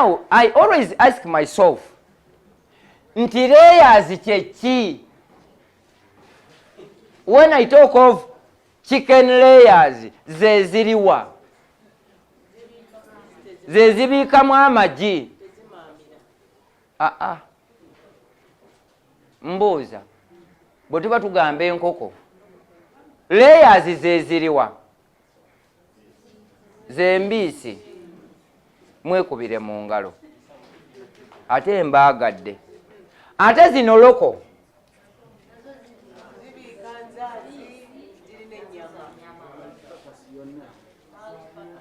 Now, I always ask myself, nti layers kye. When I talk of chicken layers, ze ziriwa. Ze zibikamu amagi. Mbuuza. Bwe tuba tugamba enkoko. Layers ze ziriwa. Ze mbiisi. Mwekubire mu ngalo. Ate mbaagadde. Ate zino loko.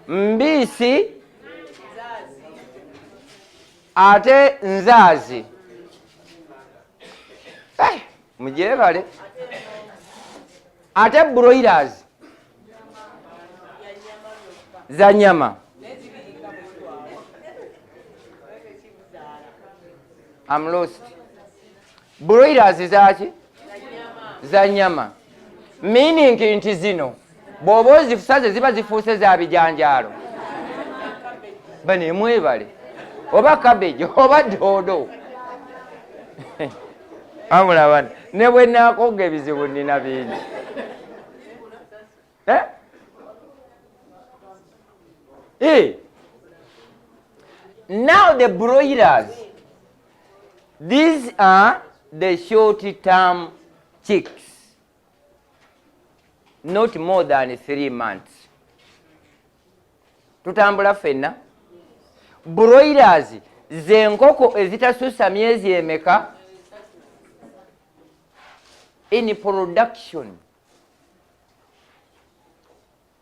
Mbiisi ate nzaazi. Mujebale. Ate broilers za nyama. I'm lost. Broilers zaki? Za nyama. Meaning nti zino bw'oba ozifusaze ziba zifuuse za bijanjaalo. Bane mwebale. Oba cabbage oba doodo. Amulabana. Ne bwe naakonga ebizibu nnina bingi. Now the broilers. These are the short-term chicks. Not more than 3 months. Tutambula fenna. Broilers ze nkoko ezitasusa myezi emeka in production.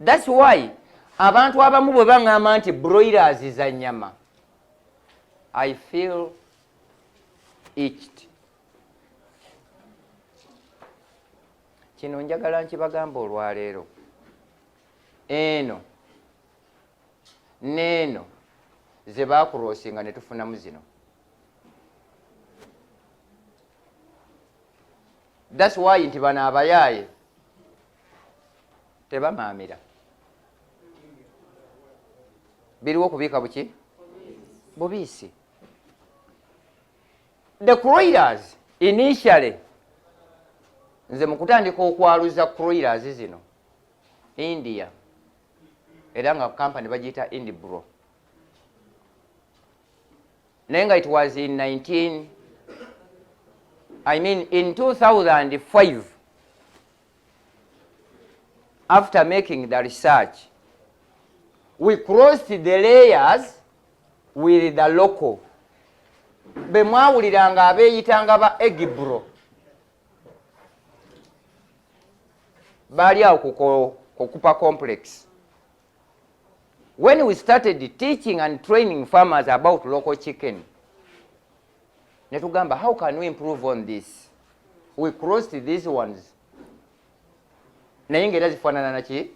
That's why abantu abamu bwe bangamba nti broilers za nyama, I feel itched. Kino njagala nkibagamba olwaleero. Eno neeno ze baakuroosinga ne tufunamu zino. That's why nti bano abayaaye tebamaamira. Biriwo kubiika buki? Bubiisi. The broilers initially, nze mukutandika okwaluza broilers zino India, era nga company bagiyita Indibro. Nenga it was in 2005, after making the research, we crossed the layers with the local. Be mwawuliranga abeeyitanga ba Egibro. Bali awo kukupa complex. When we started teaching and training farmers about local chicken, netugamba, how can we improve on this? We crossed these ones. Naye ng'era zifaanana naki?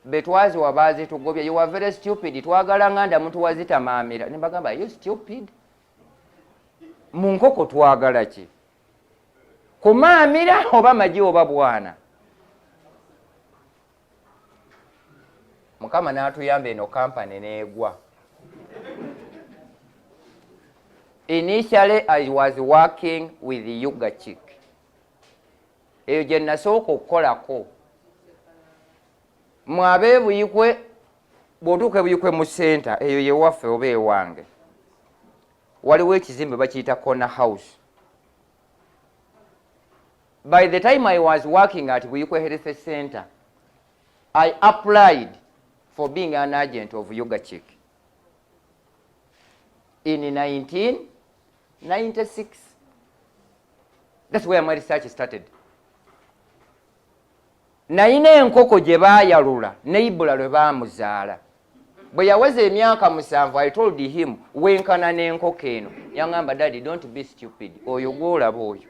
Betwazi wabazi tugobya, you are very stupid. Twagala nganda muntu wazitamaamira. Ne bagamba, are you stupid? Mu nkoko twagala ki? Kumaamira oba magi oba bwana? Mukama n'atuyamba eno company n'egwa. Initially, I was working with the Yuga chick. Eyo gye nasooka okukolako. Mwabe buyikwe, bw'otuuka buyikwe mu center, eyo ye waffe oba ewange. Waliwo ekizimbe bakiyita corner house. By the time I was working at Buyikwe Health Center, I applied for being an agent of Yoga Chick in 1996. That's where my research started. Naine enkoko gye baayalula neibula lwe baamuzaala. Bwe yaweza emyaka 7, I told him, wenkana n'enkoko eno. Yangamba, Daddy, don't be stupid. Oyo gw'olaba oyo.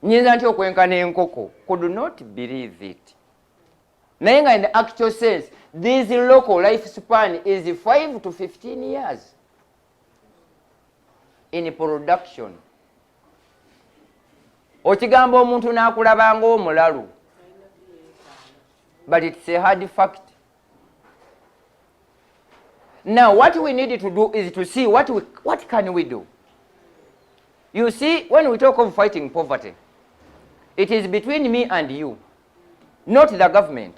Nyinza nti okwenkana enkoko. Could not believe it. Naye nga in the actual sense, this local lifespan is 5 to 15 years in production. Okigamba omuntu n'akulabanga omulalu. But it's a hard fact. Now what we need to do is to see what can we do. You see, when we talk of fighting poverty, it is between me and you, not the government.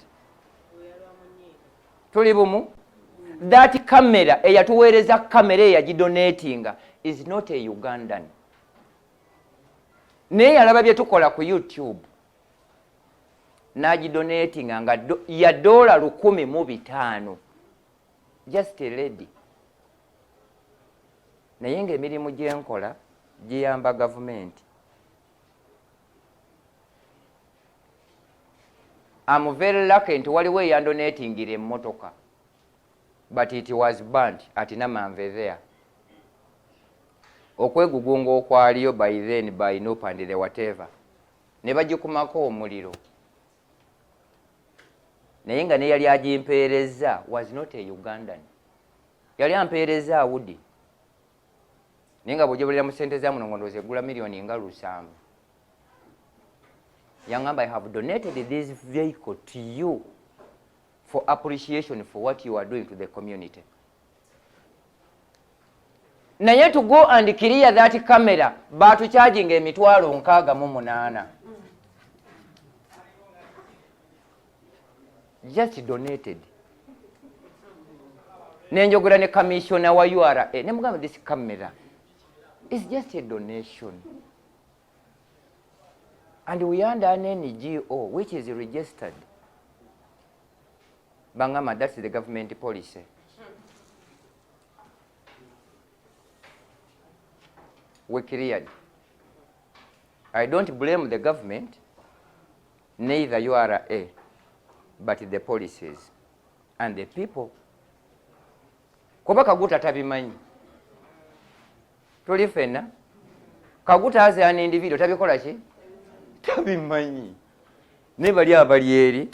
Tuli bumu? That camera, eyatuweereza camera eyagidonatinga is not a Ugandan. Naye yalaba bye tukola ku YouTube. Nagidonatinga nga ya $1,500. Just a lady. Naye ng'emirimu gye nkola giyamba gavumenti. I'm very lucky nti waliwo eyandonatingira emmotoka. But it was burnt at Namanve there. Okwegugunga okwaliyo by then by no and the whatever. Ne bagikumako omuliro. Naye nga ne yali agimpeereza was not a Ugandan. Yali ampeereza awudi. Naye nga bw'ogyebulira mu ssente za muno ndowooza eggula miliyoni nga 7. Yangamba, I have donated this vehicle to you for appreciation for what you are doing to the community. Naye to go and clear that camera, batucharging $68,000. Just donated. Nenjogera ne commissioner wa URA. Nemugamba, this camera is just a donation. And we are under an NGO which is registered. Bangama, that's the government policy. We cleared. I don't blame the government, neither URA, but the policies and the people. Kuba Kaguta tabimanyi. Tuli fena. Kaguta as an individual tabikola ki? Tabimanyi. Ne bali abali eri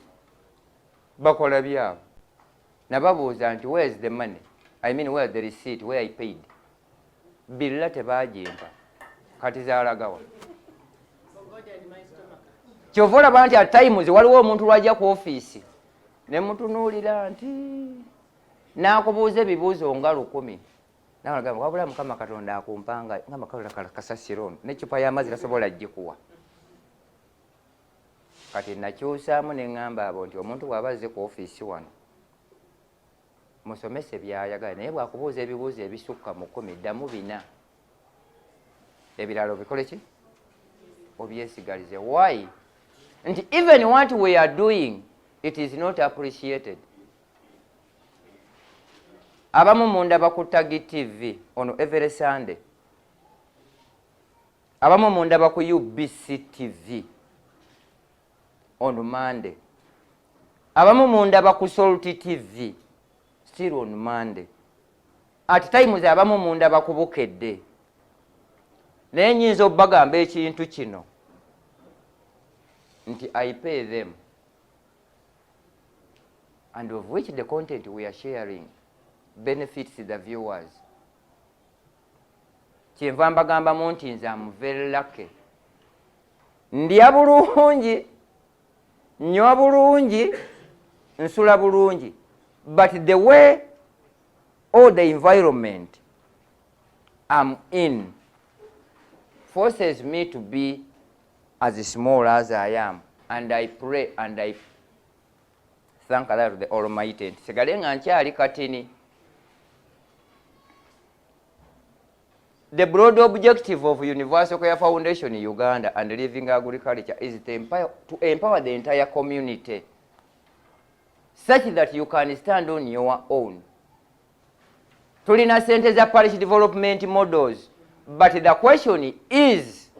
bakola byabo. Nababuuza nti where's the money? I mean where's the receipt, where I paid? Billa tebagimpa. Kati zaalagawa. Kyova olaba nti at times waliwo omuntu lwajja ku ofiisi ne mutunuulira nti n'akubuuza ebibuuzo nga 10. N'agamba wabula Mukama Katonda akumpanga ngamba Katonda kasasiro n'eccupa y'amazzi tasobola gikuwa. Kati nakyusaamu ne ŋŋamba abo nti omuntu bw'aba azze ku ofiisi wano musomese by'ayagala naye bw'akubuuza ebibuuzo ebisukka mu 10 ddamu 4. Ebirala obikole ki? Obyesigalize. Why? And even what we are doing, it is not appreciated. Abamu munda bakutagi TV on every Sunday. Abamu munda baku UBC TV on Monday. Abamu munda baku Salt TV still on Monday. At times abamu munda bakubukedde. Naye nyinza obbagamba ekintu kino nti I pay them, and of which the content we are sharing benefits the viewers. Kyenva mbagambamu nti nze am very lucky. Ndya bulungi, nywa bulungi, nsula bulungi, but the way or the environment I'm in forces me to be as small as I am, and I pray and I thank Allah to the Almighty. Sigale nga nkyali katini. The broad objective of Universal Care Foundation in Uganda and Living Agriculture is to empower the entire community such that you can stand on your own. Tulina sente za parish development models, but the question is,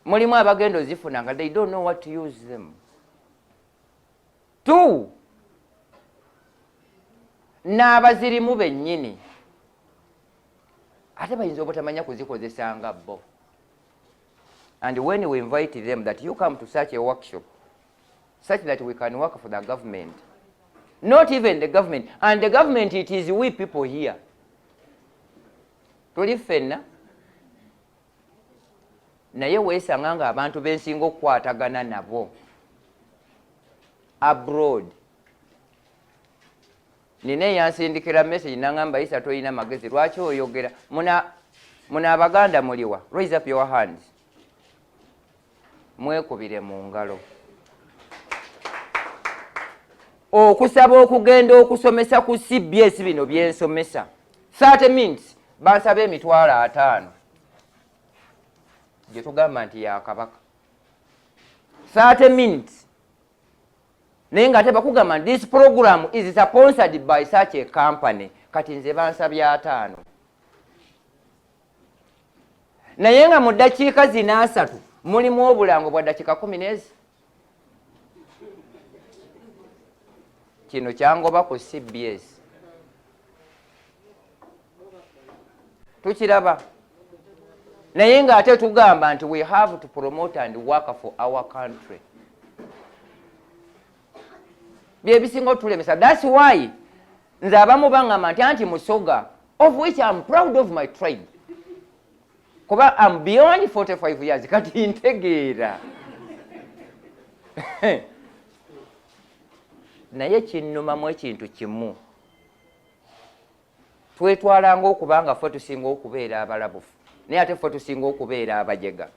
mulimu abagenda ozifuna nga they don't know what to use them. 2, n'abazirimu bennyini ate bayinza obutamanya kuzikozesa nga bo. And when we invite them that you come to such a workshop such that we can work for the government, not even the government, and the government, it is we people here. Tuli fenna naye weesanga nga abantu bensinga okukwatagana nabo abroad nine yansindikira message nangamba Isa toyina magezi lwaki oyogera muna abaganda muliwa raise up your hands mwekubire mu ngalo okusaba okugenda okusomesa ku CBS bino byensomesa 30 minutes bansabe emitwalo 5 gye tugamba nti ya kabaka 30 minutes naye nga ate bakugamba nti this program is sponsored by such a company kati nze bansabye 5 naye nga mu ddakiika zino 3 mulimu obulango bwa ddakiika 10 kino kyangoba ku CBS tukiraba naye nga ate tugamba nti we have to promote and work for our country byebisinga tulemesa. That's why nze abamu bangamba nti anti musoga of which I'm proud of my tribe kuba I'm beyond 45 years kati ntegeera naye kinnumamu ekintu kimu twetwalanga okubanga ffe tusinga okubeera abalabufu naye ate ffe tusinga okubeera abajega.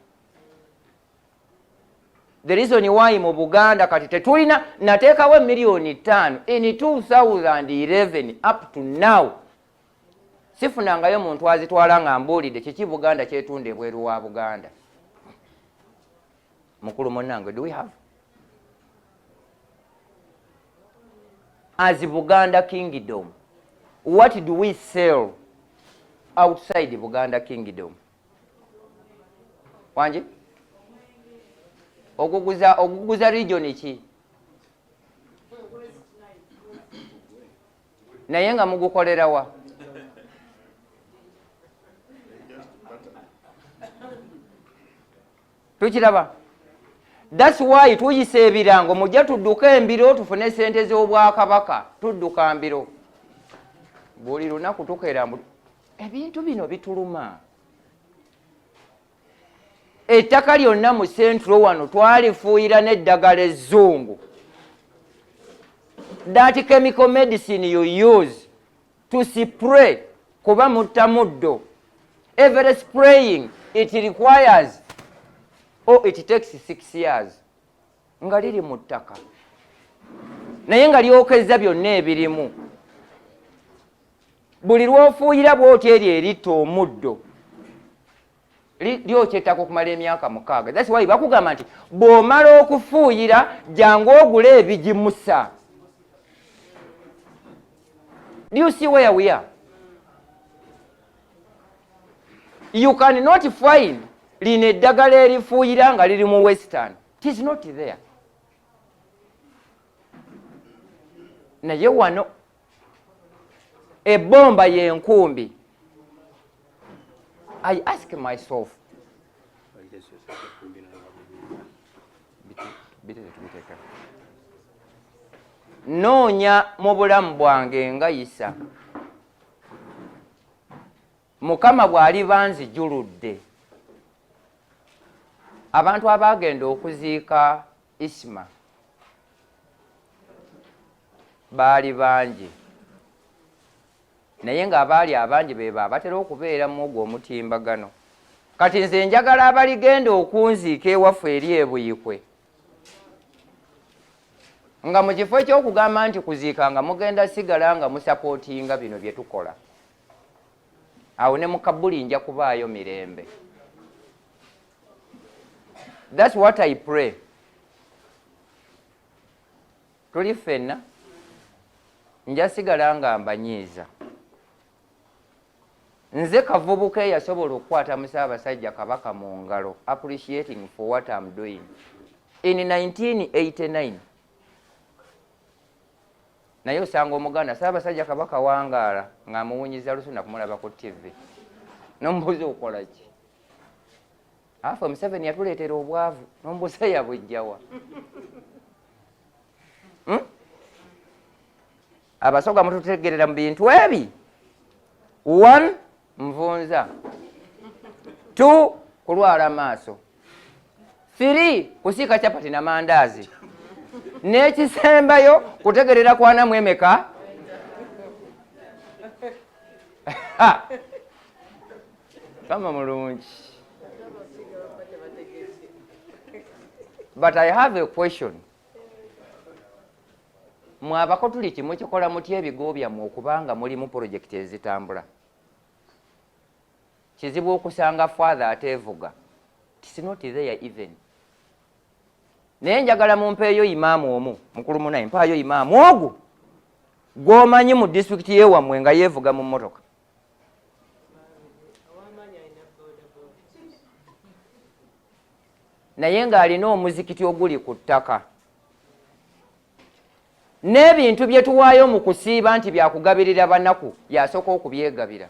The reason why mu Buganda kati tetulina nateekawo million 5 in 2011 up to now sifunangayo muntu azitwala nga mbuulidde kiki Buganda kyetunda ebweru wa Buganda. Mukulu munnange, do we have as Buganda Kingdom, what do we sell outside Buganda Kingdom? Wanje okuguza region ki naye nga mugukolerawa tukiraba. That's why tuyisa ebirango mujja tudduka embiro tufune sente z'obwakabaka tudduka mbiro buli lunaku tukeera ebintu bino bituluma. Ettaka lyonna mu Central wano twalifuuyira n'eddagala ezzungu. That chemical medicine you use to spray kuba mutta muddo. Every spraying it requires it takes 6 years nga liri mu ttaka naye nga lyokezza byonna ebirimu. Buli lwofuuyira bw'oti eri eritta omuddo lyokyetako okumala emyaka 6. That's why bakugamba nti bw'omala okufuuyira jangu ogule ebigimusa. Do you see where we are? You cannot find lino eddagala erifuuyira nga liri mu Western. It is not there. Naye wano ebbomba y'enkumbi. I ask myself, noonya mu bulamu bwange nga Isa Mukama bw'ali banzijuludde. Abantu abagenda okuziika Isma baali bangi naye nga abaali abangi be batera okubeera mu ogwo omutimbagano. Kati nze njagala abaligenda okunziika ewaffe eri ebuyikwe nga mu kifo eky'okugamba nti kuziika nga mugenda sigala nga musapootinga bino bye tukola. Awo ne mu Kabuli nja kubaayo mirembe. That's what I pray. Tuli ffenna nja sigala nga mbanyiiza. Nze kavubuka yasobola okukwata Musaabasajja Kabaka mu ngalo appreciating for what I'm doing. In 1989 naye osanga Omuganda Ssaabasajja Kabaka wangaala ng'amuwunyiza lusuna kumulaba ku TV. Nombuuza okola ki? Afa Museveni yatuleetera obwavu nombuuza yabujjawa. Abasoga mututegerera mu bintu ebi. 1 Nvunza. 2 Kulwala maaso. 3 Kusiika chapati na mandaazi. N'ekisembayo kutegerera kwana mwemeka kama mulungi. But I have a question. Mwabako tuli kimu kikola mutya ebigo byammwe okubanga mulimu projekiti ezitambula? Kizibu okusanga father ateevuga. It's not there even. Naye njagala mumpeeyo imaamu omu, mukulu munayi mpaayo imaamu ogwo gw'omanyi mu disitulikiti y'ewammwe nga yeevuga mu mmotoka. Naye ng'alina omuzikiti oguli ku ttaka. N'ebintu bye tuwaayo mu kusiiba nti byakugabirira banaku yasooka okubyegabira.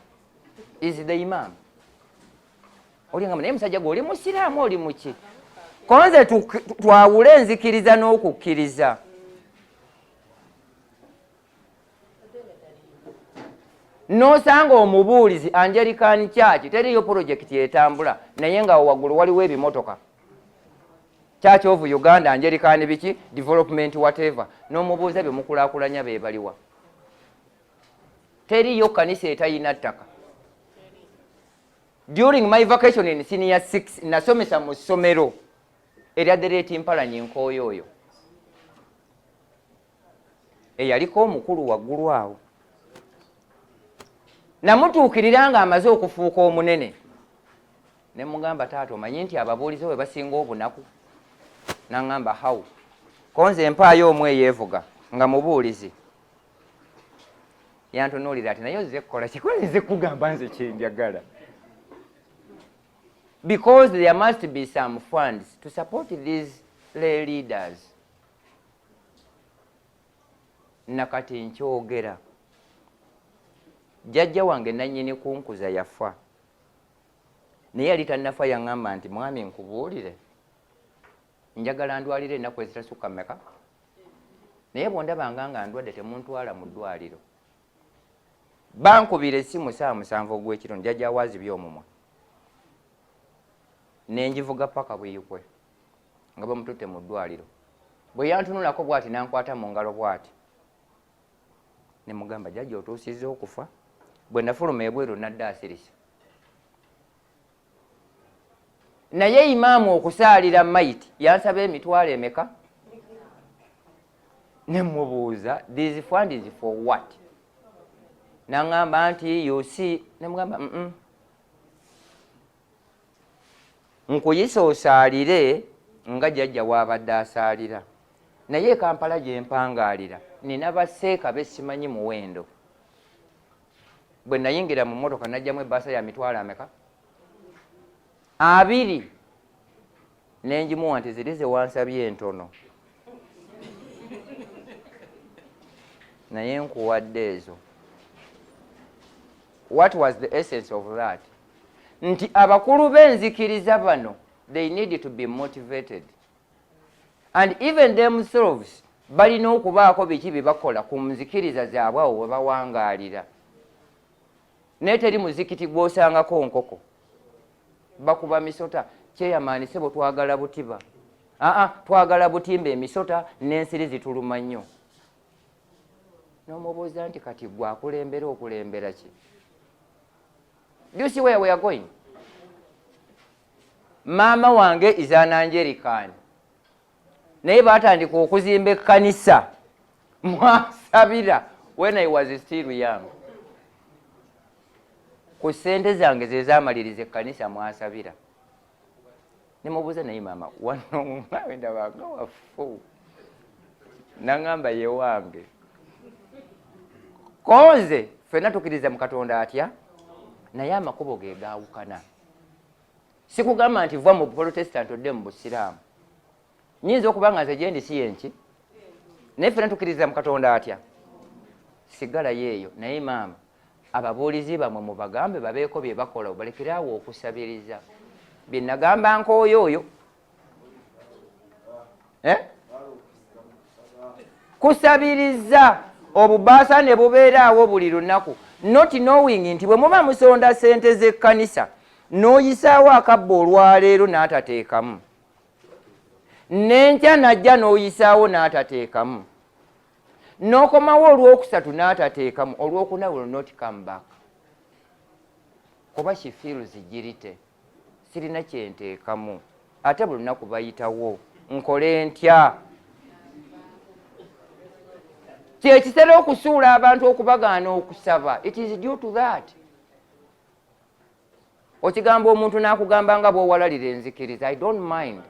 Is the imam. Olinga naye musajja gwe oli musiraamu oli muki? Konze twawule enzikiriza n'okukkiriza. N'osanga omubuulizi Anglican Church teriyo projekiti etambula naye nga waggulu waliwo ebimotoka. Church of Uganda Anglican biki development whatever n'omubuuza bye mukulaakulanya be baliwa. Teriyo kanisa etayina ttaka. During my vacation in senior 6 nasomesa mu ssomero erya Dereti Mpalanyi Nkooyo oyo eyaliko omukulu waggulu awo. Namutuukirira nga amaze okufuuka omunene. Ne mugamba taata omanyi nti ababuulize we basinga obunaku? N'angamba how? Konze mpaayo omu eyeevuga nga mubuulizi. Yantunuulira ati naye ozze kukola kikola nze kugamba nze kyenjagala. Because there must be some funds to support these lay leaders. Nakati nkyogera. Jjajja wange nannyini kunkuza yafa. Naye yali tannafa yaŋŋamba nti mwami nkubuulire. Njagala ndwalire ennaku ezitasukka mmeka? Naye bw'ondabanga nga ndwadde temuntwala mu ddwaliro. Bankubira essimu saa 7 ogw'ekiro jjajja waazibye omumwa. Nenjivuga paka bweyukwe nga bamututte mu ddwaliro. Bwe yantunulako bw'ati nankwata mu ngalo bw'ati. Ne mugamba jjajja otuusizza okufa? Bwe nafuluma ebweru nadda asirisa. Naye imaamu okusaalira mayiti yansaba emitwalo emeka? Ne mubuuza these funds for what? N'angamba nti you see. Ne mugamba nkuyisa osaalire nga jjajja w'abadde asaalira. Naye Kampala gye mpangaalira nina baseeka be simanyi muwendo. Bwe nayingira mu mmotoka najjamu ebbaasa ya mitwalo ameka? 2. Nenjimuwa nti ziri ze wansabye entono. Naye nkuwadde ezo. What was the essence of that? Nti abakulu b'enzikiriza bano they need to be motivated. And even themselves balina okubaako biki bye bakola ku nzikiriza zaabwe awo we bawangaalira. Naye teri muzikiti gw'osangako nkoko. Bakuba misota kyeyamaani sebo twagala butiba. Twagala butimba emisota n'ensiri zituluma nnyo. N'omubuuza nti kati gwe akulembera okulembera ki? Do you see where we are going? Maama wange is an Anglican. Naye baatandika okuzimba ekkanisa mwasabira when I was still young. Ku ssente zange ze zaamaliriza ekkanisa mwasabira. Ne mubuuza naye maama wano naawe ndabanga wafu. N'angamba ye wange. Konze ffenna tukkiriza mu Katonda atya? Naye amakubo ge gaawukana. Sikugamba nti va mu Protestant odde mu Busiraamu. Nyinza okuba nga nze gye ndi si yenki. Naye ffenna tukkiriza mu Katonda atya? Sigala yeeyo. Naye maama ababuulizi bamwe mubagambe babeeko bye bakola obalekerawo okusabiriza. Bye nagamba Nkooyo oyo. Kusabiriza obubaasa ne bubeeraawo buli lunaku. Not knowing nti bwe muba musonda ssente z'ekkanisa n'oyisaawo akabba olwaleero n'atateekamu. N'enkya najja n'oyisaawo n'atateekamu. N'okomawo olwokusatu n'atateekamu. Olwokuna will not come back. kuba she feels girite sirina kyenteekamu ate buli lunaku bayitawo nkole ntya kyekisera okusuula abantu okubagaana okusaba. It is due to that. Okigamba omuntu n'akugamba nga bw'owalalira enzikiriza. I don't mind.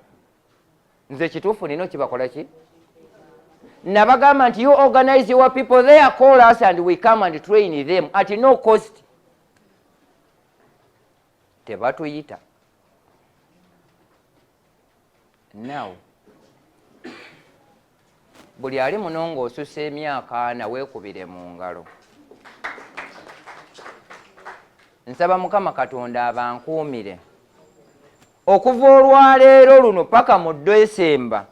Nze kituufu nino kibakola ki? Nabagamba nti you organize your people there, call us and we come and train them at no cost. Tebatuyita. Now, buli ali muno ng'osusa emyaka ana weekubire mu ngalo. Nsaba Mukama Katonda abankuumire okuva olwaleero luno paka mu Desemba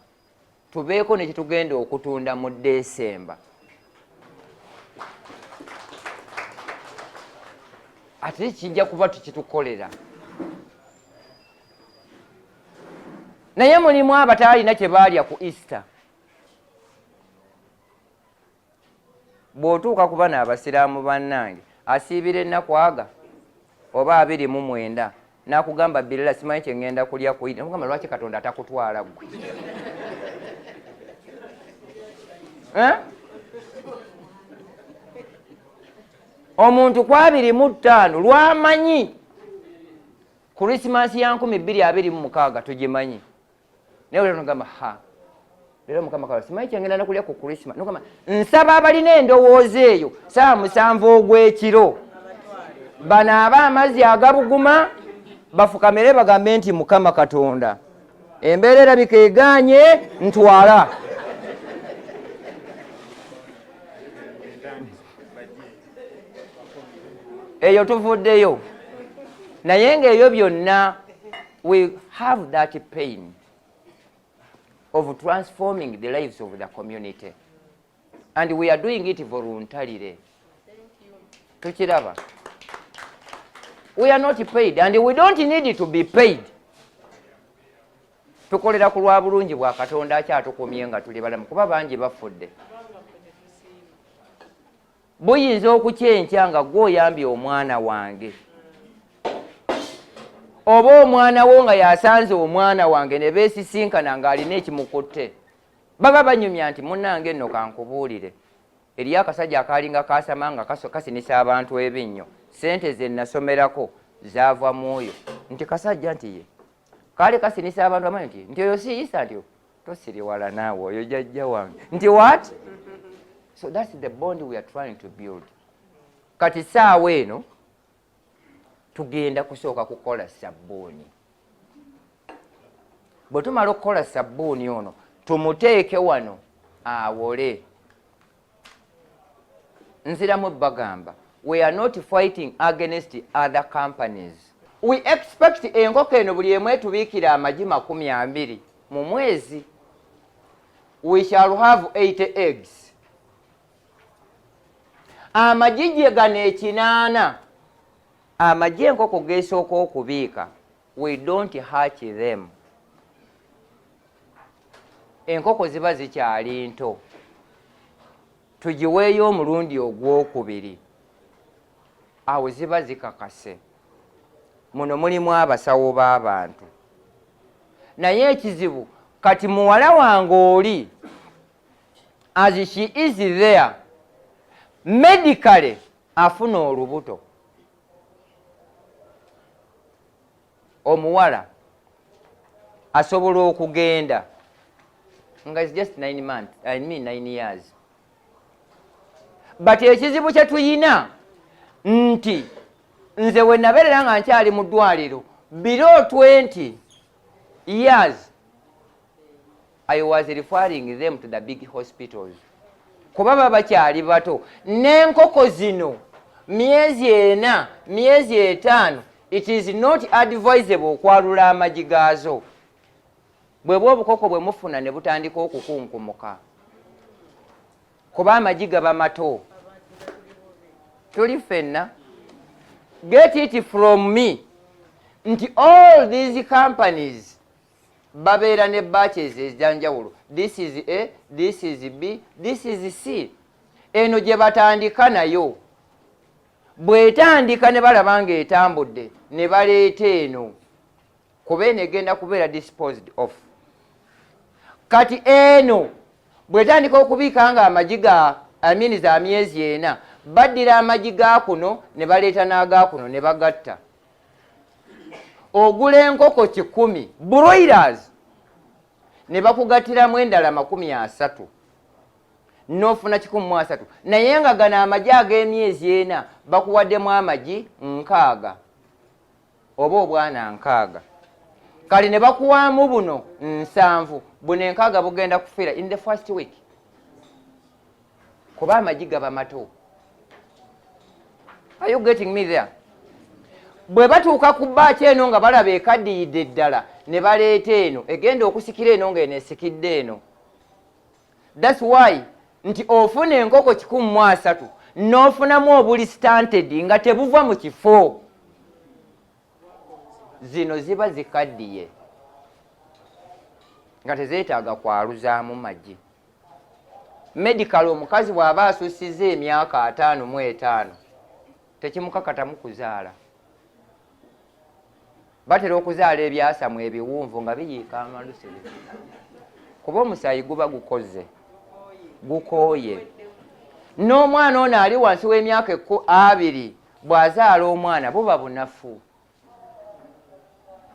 tubeeko ne kitugenda okutunda mu Desemba. Ate kijja kuba tukitukolera. Naye mulimu abataalina kye baalya ku Easter. Bw'otuuka kuba n'abasiraamu bannange asiibira ennaku aga oba 29 n'akugamba birala simanyi kye ngenda kulya ku Eid. Nakugamba lwaki Katonda atakutwala gwe? Omuntu ku 25 lwamanyi Christmas ya 2026 tugimanyi. Naye olwo ngamba leero Mukama Katonda simanyi kye ngenda kulya ku Christmas. Nogamba nsaba abalina endowooza eyo saa 7 ogw'ekiro banaaba amazzi agabuguma bafukamire bagambe nti Mukama Katonda embeera erabika egaanye ntwala. Eyo tuvuddeyo. Naye ng'ebyo byonna we have that pain of transforming the lives of the community. And we are doing it voluntarily. Tukiraba. We are not paid and we don't need to be paid. Tukolera ku lwa bulungi bwa Katonda akyatukumye nga tuli balamu kuba bangi bafudde. Buyinza okukyenkya nga gw'oyambye omwana wange. Oba omwana wo nga yasanze omwana wange ne beesisinkana ng'alina ekimukutte. Baba banyumya nti munnange nno kankubuulire. Eriyo akasajja akaalinga kaasama nga kasinisa abantu ebinnyo. Sente ze nasomerako zaava mu oyo. Nti kasajja nti ye. Kaali kasinisa abantu amanyi nti oyo siiyisa nti tosiri wala naawe oyo jjajja wange. Nti what? So that's the bond we are trying to build. Kati saawa eno tugenda kusooka kukola sabbuuni. Bwe tumala okukola sabbuuni ono tumuteeke wano awole. Nziramu bagamba we are not fighting against other companies. We expect enkoko eno buli emu etubiikira amagi 20 mu mwezi. We shall have 80 eggs. Amagi gye gano 8 amagi enkoko geesooka okubiika we don't hatch them. Enkoko ziba zikyali nto. Tugiweeyo omulundi ogwokubiri. Awo ziba zikakase. Muno mulimu abasawo b'abantu. Naye ekizibu kati muwala wange oli as she is there medically afuna olubuto. Omuwala asobola okugenda nga is just 9 months, I mean 9 years. But ekizibu kye tuyina nti nze we nabeerera nga nkyali mu ddwaliro below 20 years I was referring them to the big hospitals. Kuba baba bakyali bato. N'enkoko zino myezi 4, myezi 5 it is not advisable okwalula amagi gaazo. Bwebwa obukoko bwe mufuna ne butandika okukunkumuka. Kuba amagi gaba mato. Tuli ffenna. Get it from me. Nti all these companies babeera ne batches ez'enjawulo. This is A, this is B, this is C. Eno gye batandika nayo. bwetandika ne balaba nga etambudde ne baleeta eno kuba eno egenda kubeera disposed of. Kati eno bwetandika okubiika nga amagi ga za myezi 4 baddira amagi ga kuno ne baleeta n'aga kuno ne bagatta. Ogula enkoko 100 broilers ne bakugattiramu endala 30 n'ofuna 130, naye nga gano amagi ag'emyezi 4 bakuwaddemu amagi 60 oba obwana 60. Kale ne bakuwaamu buno 7, buno 60 bugenda kufiira in the first week kuba amagi gaba mato. Are you getting me there? Bwe batuuka ku bbaaki eno nga balaba ekaddiyidde ddala ne baleeta eno egenda okusikira eno ng'eno esikidde eno. That's why nti ofuna enkoko 130 n'ofunamu obuli stunted nga tebuva mu kifo, zino ziba zikaddiye nga tezeetaaga kwaluzaamu magi. Medical omukazi bw'aba asussizza emyaka 55 tekimukakatamu kuzaala. Batera okuzaala ebyasamu ebiwunvu nga biyiika amalusere kuba omusaayi guba gukoze gukooye. N'omwana ono ali wansi w'emyaka 20 bw'azaala omwana buba bunafu.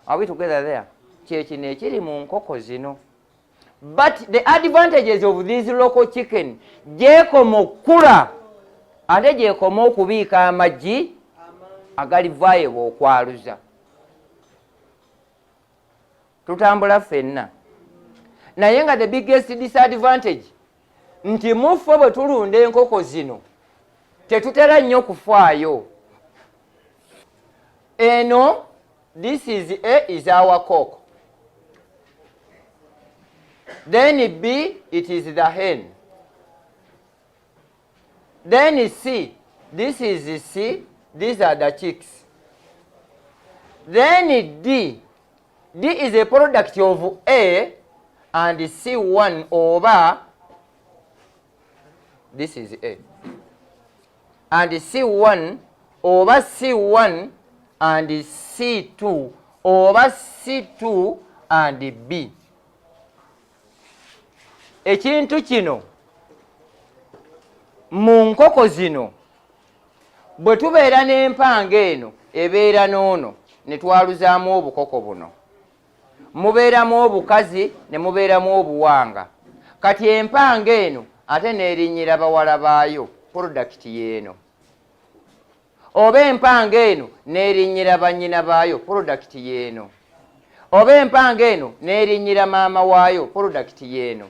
Are we together there? Kyekino ekiri mu nkoko zino. But the advantages of these local chicken gyekoma okukula ate gyekoma okubiika amagi agali viable okwaluza. Tutambula ffenna. Naye nga the biggest disadvantage nti muffe bwe tulunda enkoko zino tetutera nnyo kufaayo. Eno, this is A is our cock. Then B, it is the hen. Then C, this is C, these are the chicks. Then D, D is a product of A and C1 over, this is A, and C1 over C1 and C2 over C2 and B. Ekintu kino mu nkoko zino bwe tubeera n'empanga eno ebeera n'ono ne twaluzaamu obukoko buno, mubeeramu obukazi ne mubeeramu obuwanga. Kati empanga eno ate n'erinnyira bawala baayo product y'eno, oba empanga eno n'erinnyira bannyina baayo product y'eno, oba empanga eno n'erinnyira maama waayo product y'eno.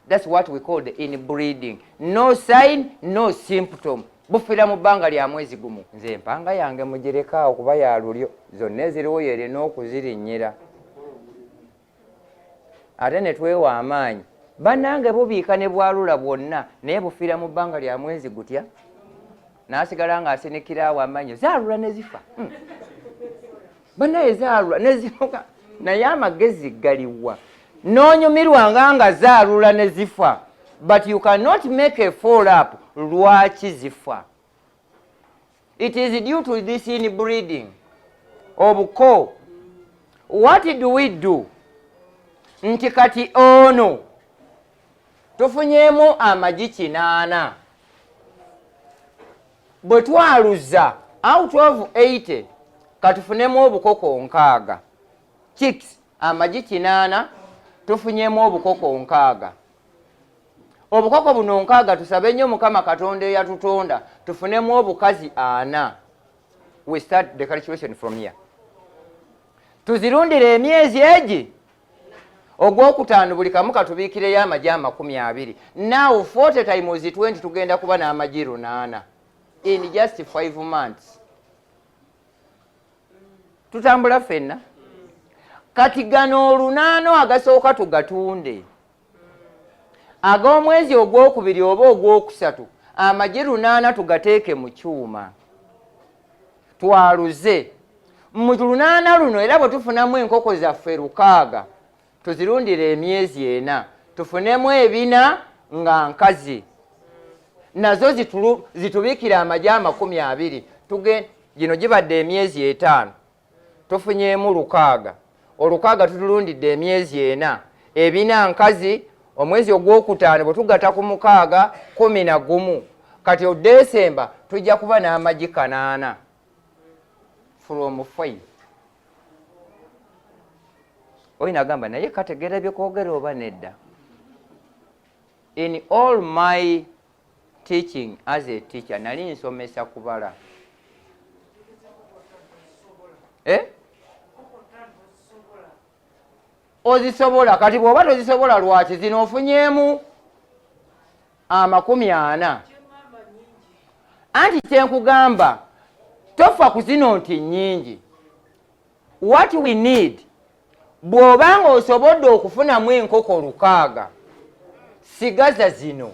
That's what we call the inbreeding. No sign, no symptom. Bufira mu bbanga lya mwezi gumu. Nze empanga yange mugireka okuba ya lulyo, zonna eziriwo yerina okuzirinnyira. Ate ne twewa amaanyi. Bannange bubiika ne bwalula bwonna naye bufira mu bbanga lya mwezi gutya. N'asigala ng'asinikira awo amaanyi zaalula ne zifa. Bannaye zaalula ne zifa. Naye amagezi galiwa. N'onyumirwanga nga zaalula ne zifa, but you cannot make a follow up lwaki zifa. It is due to this inbreeding. Obuko, what do we do? Nti kati ono tufunyemu amagi 8 bwe twaluza out of 80 katufunemu obukoko 6 chicks, amagi 8 tufunyemu obukoko 6. Obukoko buno 6 tusabe nnyo Mukama Katonda eyatutonda tufunemu obukazi 4. We start the calculation from here. Tuzirundire emyezi egi ogwokutaano buli kamu katubiikireyo amagi 20. Now 40 times 20 tugenda kuba n'amagi 8 in just 5 months. Tutambula ffenna. Kati gano 8 agasooka tugatunde. Ag'omwezi ogwokubiri oba ogwokusatu amagi 8 tugateeke mu kyuma twaluze. Mu 8 luno era bwe tufunamu enkoko zaffe 6 tuzirundire emyezi 4 tufunemu 4 nga nkazi nazo zitubiikira amagi 20 gino gibadde emyezi 5 tufunyeemu 6 olukaaga tutulundidde emyezi 4 ebina nkazi omwezi ogwokutaano bwe tugata ku 6 11 kati o December tujja kuba n'amagi 8 from 5 oyina agamba naye kategeera byekwogera oba nedda. In all my teaching as a teacher nali nsomesa kubala ozisobola kati bw'oba tozisobola lwaki zino ofunyeemu 40 anti kyenkugamba tofa ku zino nti nnyingi. What we need bw'obanga osobodde okufunamu enkoko 6 sigaza zino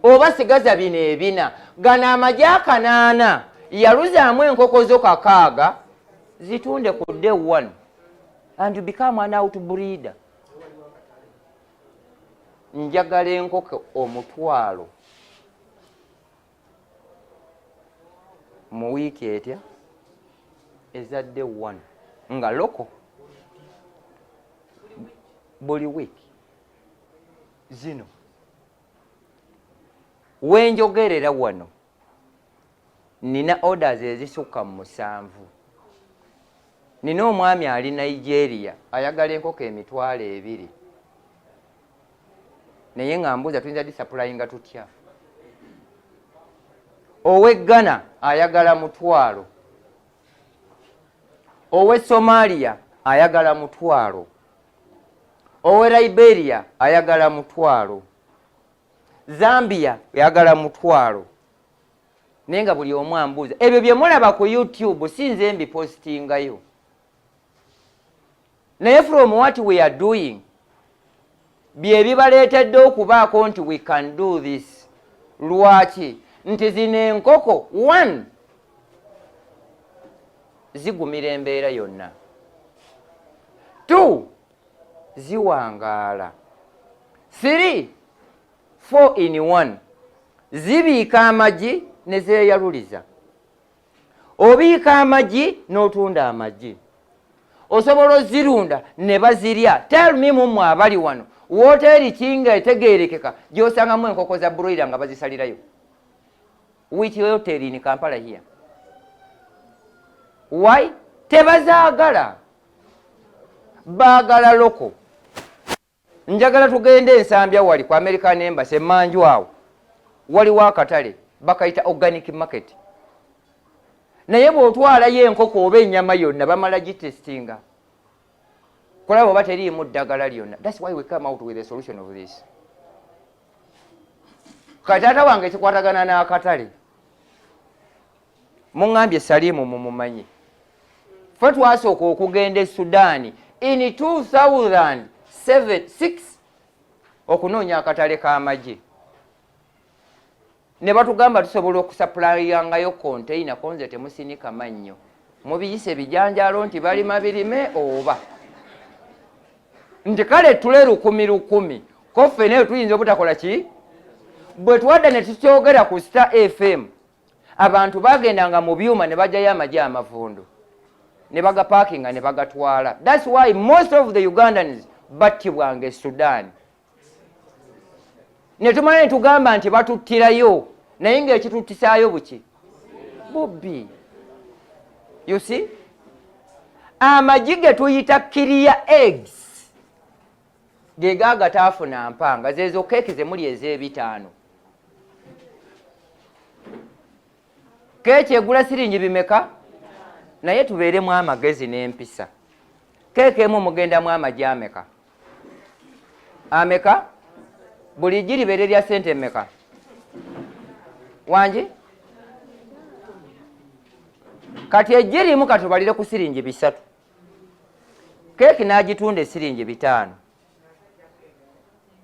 oba sigaza bino ebina gano amagi 8 yaluzaamu enkoko zo 6 zitunde ku day 1 and you become an outbreeder. Njagala enkoko 1,000 mu wiiki etya ezadde 1 nga loko buli wiiki zino wenjogerera wano nina orders ezisukka mu 7. Nina omwami ali Nigeria ayagala enkoko 2,000 naye nga mbuuza tuyinza disaplayinga tutya. Owe Ghana ayagala 1,000, owe Somalia ayagala 1,000, owe Liberia ayagala 1,000, Zambia ayagala 1,000. Naye nga buli omu ambuuza ebyo bye mulaba ku YouTube sinze mbipostingayo. Naye from what we are doing bye bibaleetedde okubaako nti we can do this. Lwaki? Nti zino enkoko 1 zigumira embeera yonna, 2 ziwangaala, 3 4 in 1 zibiika amagi ne zeeyaluliza. Obiika amagi n'otunda amagi, osobola ozirunda ne bazirya. Tell me mumwe abali wano wooteri kinga etegeerekeka gy'osangamu enkoko za broiler nga bazisalirayo. Which hotel in Kampala here? Why? Tebazaagala, baagala loko. Njagala tugende ensambya wali ku American Embassy emanju awo waliwo akatale bakayita organic market. Naye bw'otwalayo enkoko oba ennyama yonna bamala gitestinga kulaba oba teriimu ddagala lyonna. That's why we come out with a solution of this. Kataata wange kikwatagana n'akatale muŋŋambye Salimu mumumanyi. Ffe twasooka okugenda e Sudan in 2006 okunoonya akatale k'amagi. Ne batugamba tusobola okusapulayangayo container konze temusinika mannyo mubiyise bijanjalo nti balima birime oba nti kale tule 10,000 ko ffe nayo tuyinza obutakola ki. Bwe twadda ne tukyogera ku Star FM abantu bagendanga mu byuma ne bajjayo amagi amavundu ne bagapaakinga ne bagatwala. That's why most of the Ugandans battibwanga e Sudan. Ne tumala ne tugamba nti batuttirayo naye ng'ekituttisaayo buki bubbi. You see? Amagi ge tuyita clear eggs ge gaaga taafuna mpanga zezo keeki ze muli ez'ebitaano. Keeki egula siringi bimeka? Naye tubeeremu amagezi n'empisa. Keeki emu mugendamu amagi ameka? Ameka? Buli ggi libeere lya ssente mmeka? Wangi? Kati eggi limu katubalire ku siringi 3. Keeki n'agitunda siringi 5.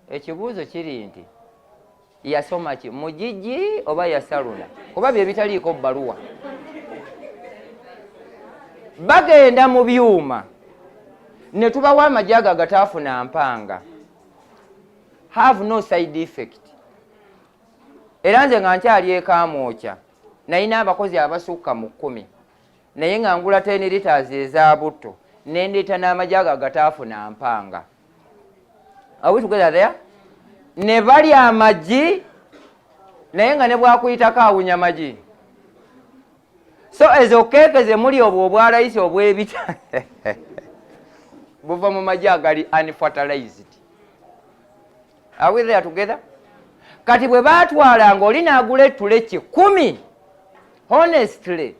Ekibuuzo kiri nti yasoma ki mugigi oba yasaluna? Kuba bye bitaliiko bbaluwa. Bagenda mu byuma ne tubawa amagi ago agataafuna mpanga. Have no side effect. Era nze nga nkyali ekaamwokya nalina abakozi abasukka mu 10 naye nga ngula 10 liters eza butto nendeeta n'amagi ago agataafuna mpanga. Are we together there? Ne balya amagi naye nga ne bwakuyitako awunya magi. So ezo keeke ze muli obwo obwalayisi obw'ebita buva mu magi agali unfertilized. Are we there together? Kati bwe baatwalanga oli n'agula ettule 10 honestly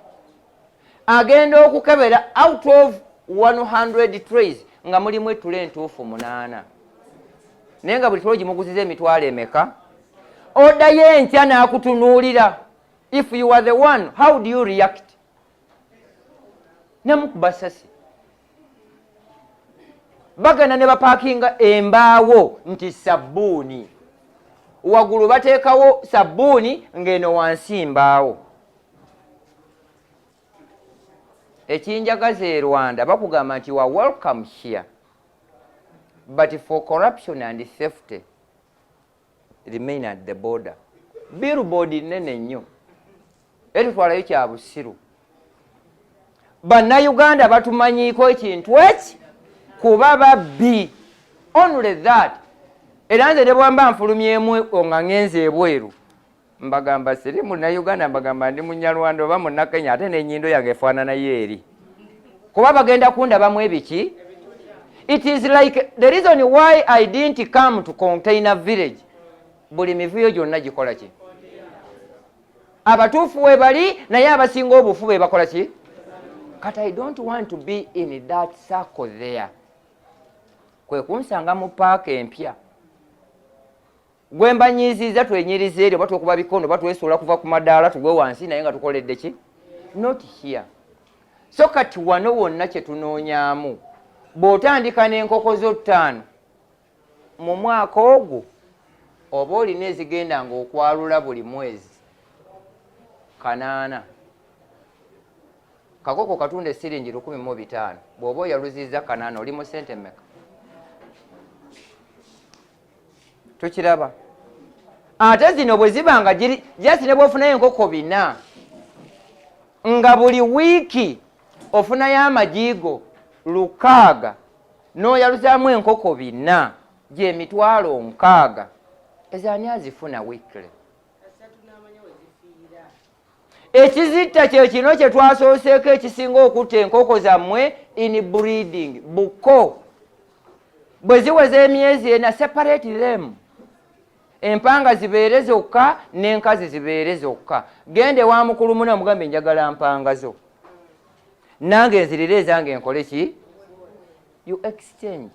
agenda okukebera out of 100 trays nga mulimu ettule entuufu 8 naye nga buli tulo gimuguziza emitwalo emeka. Oddayo enkya n'akutunuulira. If you are the one, how do you react? Namukuba ssasi. Bagenda ne bapaakinga embaawo nti sabbuuni. Waggulu bateekawo sabbuuni ng'eno wansi mbaawo. Ekinjagaza e Rwanda bakugamba nti you are welcome here. But for corruption and theft, remain at the border. Billboard nene nnyo. Etutwalayo kya busiru. Bannayuganda batumanyiiko ekintu eki kuba babbi. Only that. Era nze ne bwamba nfulumyemu nga ngenze ebweru. Mbagamba siri munnayuganda mbagamba ndi Munyarwanda oba Munnakenya ate n'ennyindo yange efaanana yeeri. Kuba bagenda kundabamu ebiki? It is like the reason why I didn't come to Container Village. Buli mivuyo gyonna gikola ki? Abatuufu we bali naye abasinga obufu be bakola ki? But I don't want to be in that circle there. Kwe kunsanga mu paaka empya. Gwe mbanyiiziza twenyiriza eri oba tukuba bikondo oba twesuula kuva ku madaala tugwe wansi naye nga tukoledde ki? Not here. So kati wano wonna kye tunoonyaamu. Bw'otandika n'enkoko zo 5 mu mwaka ogwo oba olina ezigenda ng'okwalula buli mwezi 8. Kakoko katunda siringi 1,500 bw'oba oyaluzizza 8 oli mu sente mmeka? Tukiraba. Ate zino bwe zibanga jasi ne bw'ofunayo enkoko 4 nga buli wiiki ofunayo amajigo 6 n'oyaluzaamu enkoko 4 gy'emitwalo 6 ezaani azifuna weekly. Ekizitta kye kino kye twasooseeko ekisinga okutta enkoko zammwe in breeding buko. Bwe ziweza emyezi 4 separate them. Empanga zibeere zokka n'enkazi zibeere zokka. Gende wa mukulu muno omugambe njagala mpanga zo. Nange nzirira ezange nkole ki? You exchange.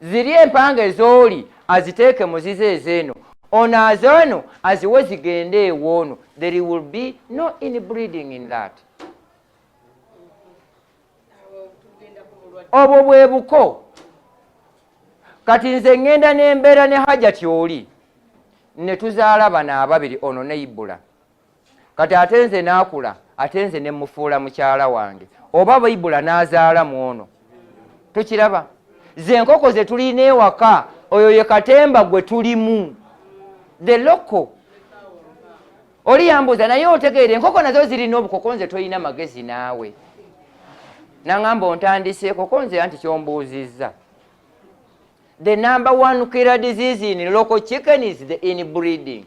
Ziri empanga ezooli aziteeke muzize ezeeno. Ono azono aziwe zigende ewoono. There will be no inbreeding in that. Obwo bwe buko. Kati nze ngenda n'embeera ne Hajati oli ne tuzaala bano ababiri ono ne Ibula. Kati ate nze n'akula ate nze ne mufuula mukyala wange oba Ibula n'azaala mu ono. Tukiraba. Ze enkoko ze tulina ewaka oyo ye katemba gwe tulimu. The local. Oli yambuza naye otegeere enkoko nazo zirina obukoko nze toyina magezi naawe. Nangamba ontandise koko nze anti kyombuuzizza. The number 1 killer disease in local chicken is the inbreeding.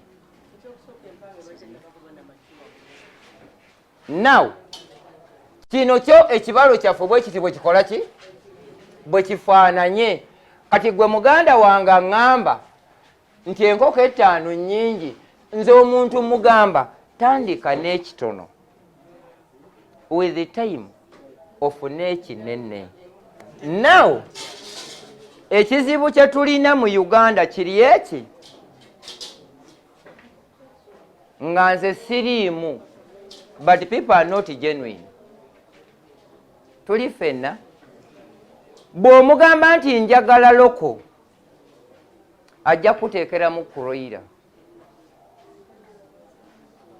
Now, kino kyo ekibalo kyaffe bwe kiti bwe kikola ki? Bwe kifaananye. Kati gwe muganda wange aŋŋamba nti enkoko 5 nnyingi. Nze omuntu mugamba tandika n'ekitono. With the time ofune ekinene. Now, ekizibu kye tulina mu Uganda kiri eki? Nga nze siriimu. But people are not genuine. Tuli ffenna. Bw'omugamba nti njagala loko ajja kuteekeramu kuroira.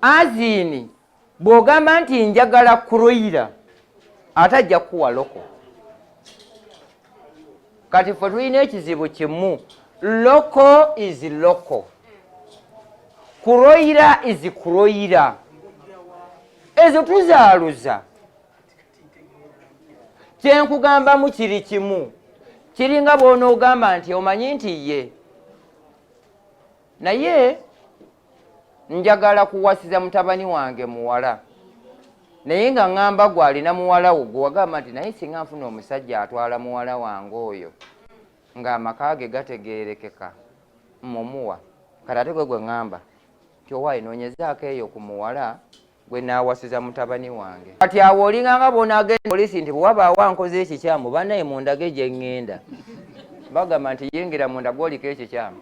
Azini bw'ogamba nti njagala kuroira ate ajja kuwa loko. Kati ffe tulina ekizibu kimu. Local is local. Kuroira is kuroira. ezo tuzaaluza. Kyenkugambamu kiri kimu, kiringa bw'onoogamba nti omanyi nti ye naye njagala kuwasiza mutabani wange muwala, naye nga ŋŋamba gwe alina muwala wo gwe wagamba nti naye singa nfuna omusajja atwala muwala wange oyo ng'amaka ge gategeerekeka mumuwa, kati ate gwe ŋŋamba nti owaayi noonyezaako eyo ku muwala gwe naawasiza mutabani wange. Kati awo olinganga bw'onaagenda poliisi nti bwe wabaawo ankoze ekikyamu bannaye mundage gye ŋŋenda, bagamba nti yingira munda gw'oliko ekikyamu.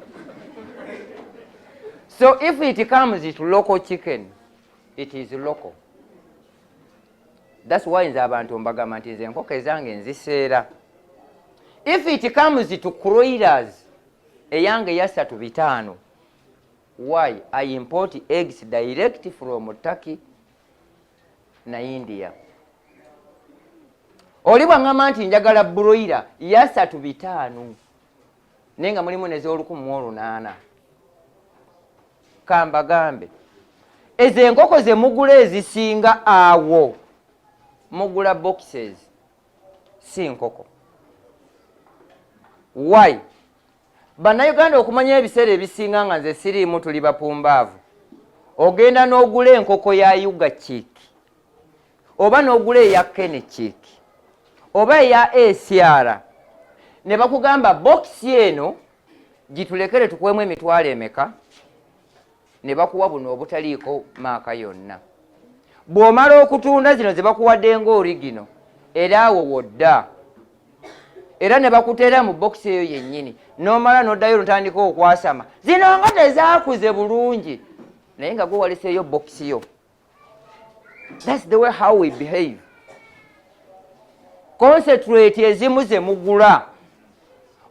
So if it comes to local chicken, it is local. That's why nze abantu mbagamba nti nze enkoko ezange nziseera. If it comes to broilers, eyange ya 3-5, why? I import eggs direct from Turkey na India. Oli bw'aŋŋamba nti njagala broiler ya 3-5 naye nga mulimu n'ez'olukumi-8, kambagambe ezo enkoko ze mugula ezisinga awo mugula boxes, si nkoko. Why? Bannayuganda okumanya ebiseera ebisinga nga nze siriimu tuli bapumbaavu, ogenda n'ogula enkoko ya Yuga chick, oba n'ogula eya Kene chick, oba eya ACR, ne bakugamba boxi eno gitulekere tukwemu emitwalo emeka, ne bakuwa buno obutaliiko maaka yonna. Bw'omala okutunda zino ze bakuwadde ng'origino, era awo wodda, era ne bakuteera mu boxi eyo yennyini, n'omala n'oddayo n'otandika okwasama, zino nga tezaakuze bulungi, naye nga gwe waleseeyo boxi yo. That's the way how we behave. Concentrate ezimu ze mugula,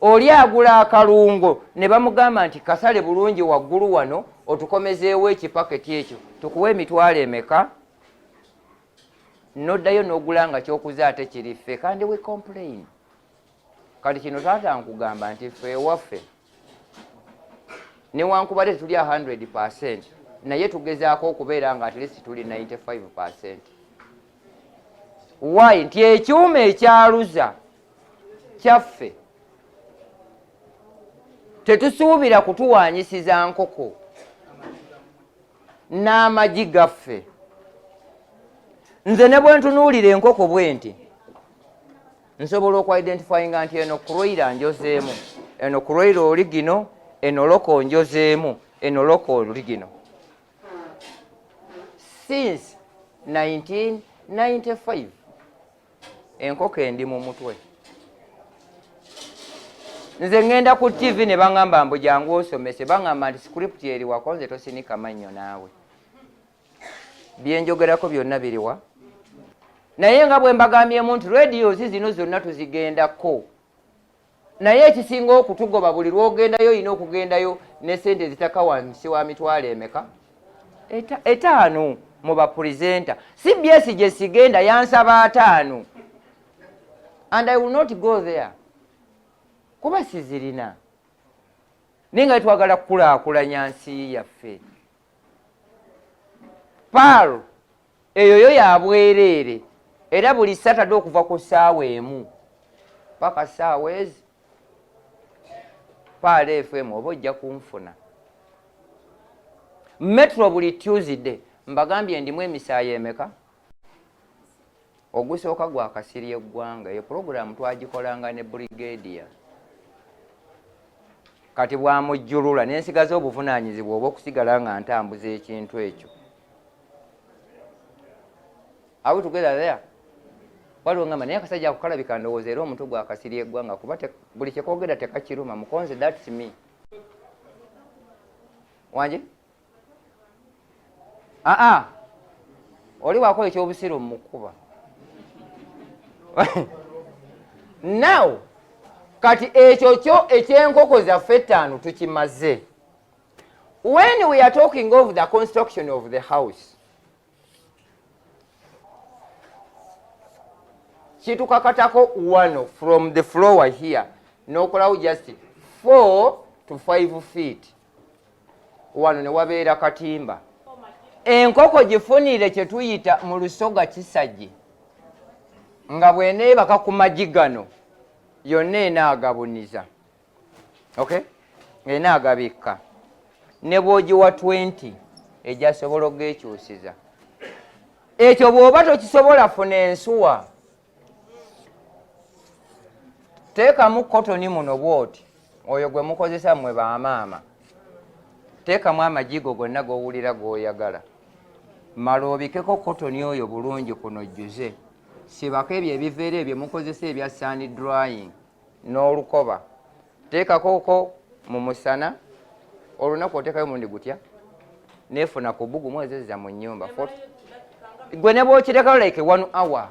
oli agula akalungo ne bamugamba nti kasale bulungi waggulu wano otukomezeewo ekipaketi ekyo tukuwa emitwalo emeka, n'oddayo n'ogula nga kyokuza ate kiri ffe, kandi we complain. Kati kino taata nkugamba nti ffe ewaffe newankubadde tuli 100%, naye tugezaako okubeera nga at least tuli 95%. Why? Nti ekyuma ekyaluza kyaffe tetusuubira kutuwaanyisiza nkoko n'amagi gaffe. Nze ne bwe ntunuulira enkoko bwe nti nsobola okwidentifyinga nti eno broiler njozeemu, eno broiler origino, eno loko njozeemu, eno loko origino. Since 1995 enkoko endi mu mutwe. Nze ngenda ku TV ne baŋŋamba mbu jangu osomese, baŋŋamba nti script eri wako, nze tosinika mannyo naawe. Byenjogerako byonna biriwa? Naye nga bwe mbagambyemu nti radios zino zonna tuzigendako, naye ekisinga okutugoba buli lw'ogendayo olina okugendayo ne ssente ezitaka wansi wa mitwalo emeka? 5 mu bapurezenta. CBS gye sigenda yansaba 5, and I will not go there kuba sizirina. Naye nga twagala kukulaakulanya nsi yaffe. Paalo eyo yo ya bwereere, era buli Saturday okuva ku ssaawa emu paka ssaawa ezi Paalo FM oba ojja kunfuna. Metro buli Tuesday mbagambye ndimu emisaayi emeka? Ogusooka gwa kasirye eggwanga, eyo program twagikolanga ne Brigadier. Kati bwamujjulula n'ensigaza obuvunaanyizibwa oba okusigala nga ntambuza ekintu ekyo. Are we together there? Waliwo ngamba naye akasajja akukalabika ndowooza era omuntu gwa kasirye eggwanga kuba buli kyekoogera tekakiruma mukonze. That's me. Wanje? Oli wakola ekyobusiru mu kkuba. Now kati ekyo kyo ekyenkoko zaffe 5 tukimaze. When we are talking of the construction of the house, kitukakatako 1 from the floor here n'okolawo just 4 to 5 feet. Wano ne wabeera katimba. enkoko gifunire kye tuyita mu lusoga kisajje nga bw'eneebaka ku magi gano yonna enaagabuniza, okay, enaagabikka ne bw'ogiwa 20 ejasobola ogeekyusiza. Ekyo bw'oba tokisobola funa ensuwa, teekamu kotoni muno bw'oti, oyo gwe mukozesa mmwe bamaama, teekamu amajigo gonna g'owulira g'oyagala, mala obikeko kotoni oyo bulungi kuno jjuze, sibako ebyo ebiveera ebyo mukozesa ebya sun drying n'olukoba, teekakoko mu musana, olunaku oteekayo mulundi gutya, neefuna ku bbugumu ezezza mu nnyumba. Gwe ne bw'okirekayo like 1 hour,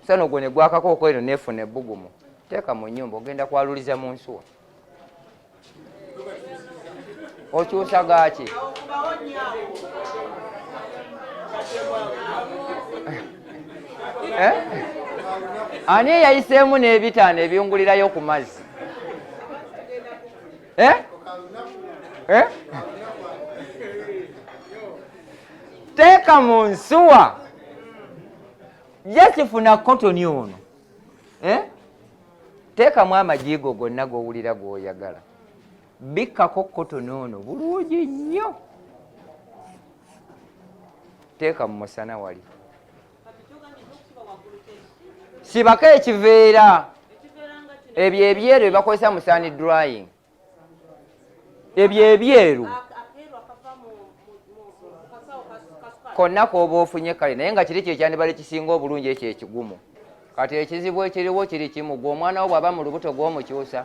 sana gwe ne gwakakoko eno neefuna ebbugumu, teeka mu nnyumba, ogenda kwaluliza mu nsuwa. Okyusa gaaki? Ani eyayiseemu n'ebitaano ebyungulirayo ku mazzi? Teeka mu nsuwa, jakifuna kotoni ono, teekamu amajigo gonna g'owulira g'oyagala, bikkako kotoni ono bulungi nnyo, teeka mu musana wali, sibako ekiveera ebyo ebyeru ebakozesa mu sun drying, ebyo ebyeru konna k'oba ofunye kale, naye nga kiri kyekyandibale kisinga obulungi ekyo ekigumu. Kati ekizibu ekiriwo kiri kimu, gwe omwana wo bw'aba mu lubuto gw'omukyusa,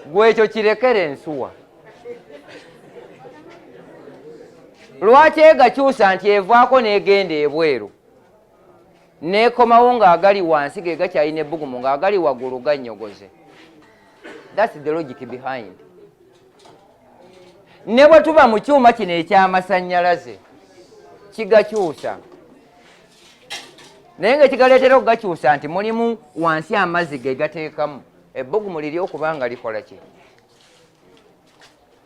gwe ekyo kirekere ensuwa. Lwaki egakyusa nti evaako n'egenda ebweru, n'ekomawo ng'agali wansi ge gakyalina ebbugumu ng'agali waggulu gannyogoze? That's the logic behind. Ne bwe tuba mu kyuma kino eky'amasannyalaze kigakyusa, naye ng'ekigaleetera okugakyusa nti mulimu wansi amazzi ge gateekamu, ebbugumu liri okuba nga likola ki?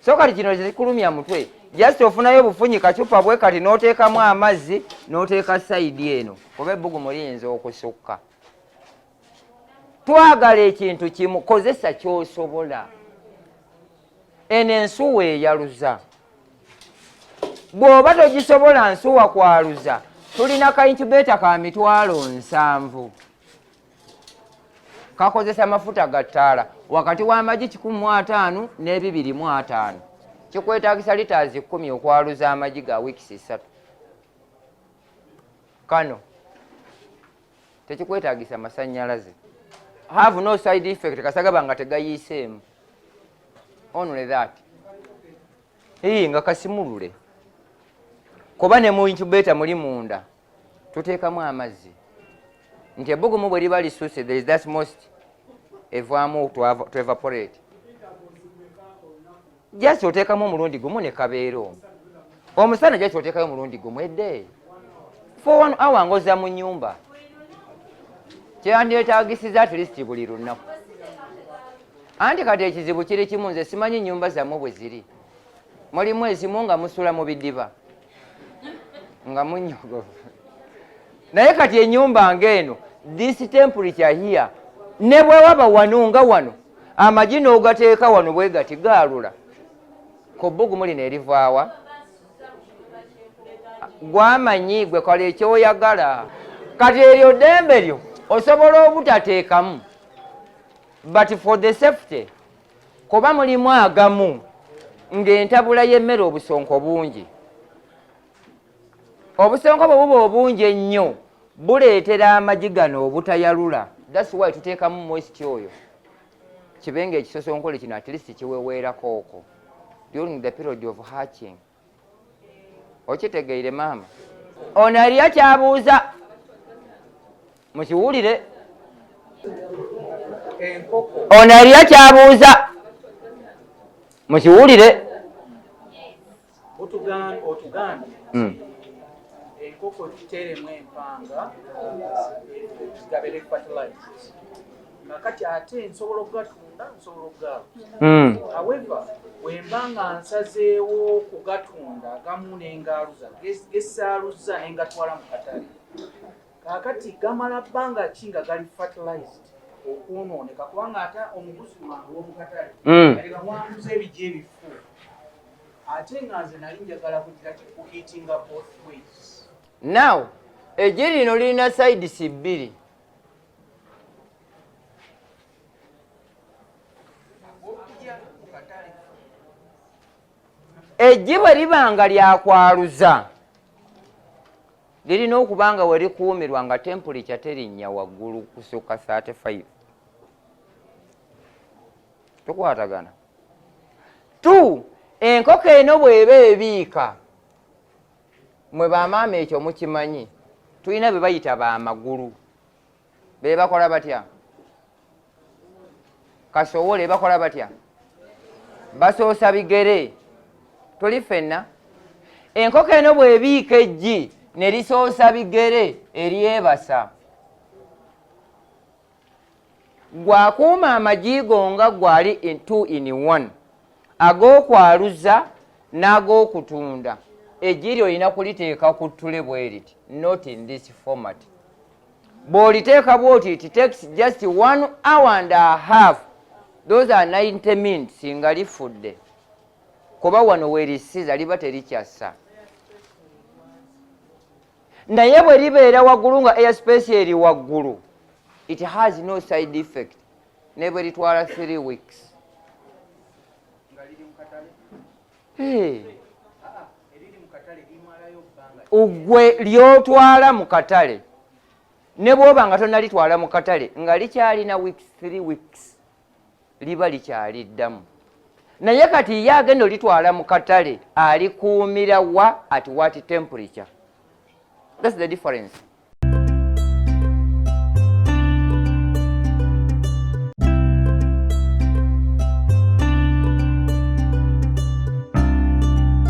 So kati kino tekikulumya mutwe, just ofunayo obufunyi kacupa bwe kati n'oteekamu amazzi n'oteeka sayidi eno, kuba ebbugumu liyinza okusukka. Twagala ekintu kimu, kozesa ky'osobola. Eno ensuwa eyaluza, bw'oba togisobola nsuwa kwaluza, tulina ka incubator ka 7,000 kakozesa mafuta ga ttaala, wakati w'amagi 105 ne 205, kikwetaagisa liters 10 okwaluza amagi ga wiikisi 3. Kano tekikwetaagisa masannyalaze, have no side effect, kasagaba nga tegayiiseemu. Only that. Nga kasimulule. Kuba ne mu incubator muli munda tuteekamu amazzi, nti ebbugumu bwe liba lisuuse, there is that most evaamu to evaporate. Just oteekamu omulundi gumu ne kabeera omwo. Omusana just oteekayo omulundi gumu edde. For 1 hour ng'ozza mu nnyumba. Kyandyetaagisiza at least buli lunaku. Anti kati ekizibu kiri kimu, nze simanyi nnyumba zammwe bwe ziri. Mulimu ezimu nga musula mu bidiba nga munyogovu. Naye kati ennyumba ng'eno, this temperature here, ne bwe waba wano nga wano, amagi n'ogateeka wano bwe gati gaalula, ku bbugumu lino erivaawa? Gwamanyi gwe kola ekyoyagala. Kati eryo ddembe lyo osobola obutateekamu, but for the safety, kuba mulimu agamu ng'entabula y'emmere obusonko bungi. Obusonko bwe buba obungi ennyo buleetera amagi gano obutayalula. That's why tuteekamu moisture oyo, kibenga ekisosonkole kino at least kiweweerako okwo during the period of hatching. Okitegeire maama? Ono yali akyabuuza, mukiwulire? Ono yali akyabuuza, mukiwulire? Otugambye enkoko kiteremu empanga zigabire fertilized, kakati ate nsobola okugatunda nsobola okugaaluza. However bwemba nga nsazeewo okugatunda agamu n'engaaluza gesaaluza ne ngatwala mu katale, kakati gamala bbanga ki nga gali fertilized okwonooneka, kubanga ate omuguzi wange w'omukatale aleka mwanguza ebijja ebifu ate nga nze nali njagala kugira kuhitinga both ways. Now eggi lino lirina sides bbiri. Eggi bwe liba nga lyakwaluza lirina okuba nga we likuumirwa nga temperature terinnya waggulu kusukka 35. Tukwatagana. 2. Enkoko eno bw'eba ebiika, mwe bamaama ekyo mukimanyi, tulina be bayita bamagulu. Be bakola batya? Kasowole bakola batya? Basoosa bigere. Tuli ffenna. Enkoko eno bw'ebiika eggi ne lisoosa bigere eryebasa. Gwakuuma amagi go nga gwali 2 in 1, ag'okwaluza n'ag'okutunda. Eggi lyo olina kuliteeka ku ttule bwe liti, not in this format. Bw'oliteeka bw'oti it takes just 1 hour and a half. Those are 90 minutes nga lifudde. Kuba wano weerisiza liba terikyassa. Naye bwe libeera waggulu nga airspace eri waggulu, it has no side effect. Ne bwe litwala 3 weeks. Ugwe lyotwala mu katale, ne bw'oba nga tonnalitwala mu katale nga likyalina 3 weeks, liba likyaliddamu. Naye kati ye agenda olitwala mu katale alikuumira wa at what temperature? That's the difference.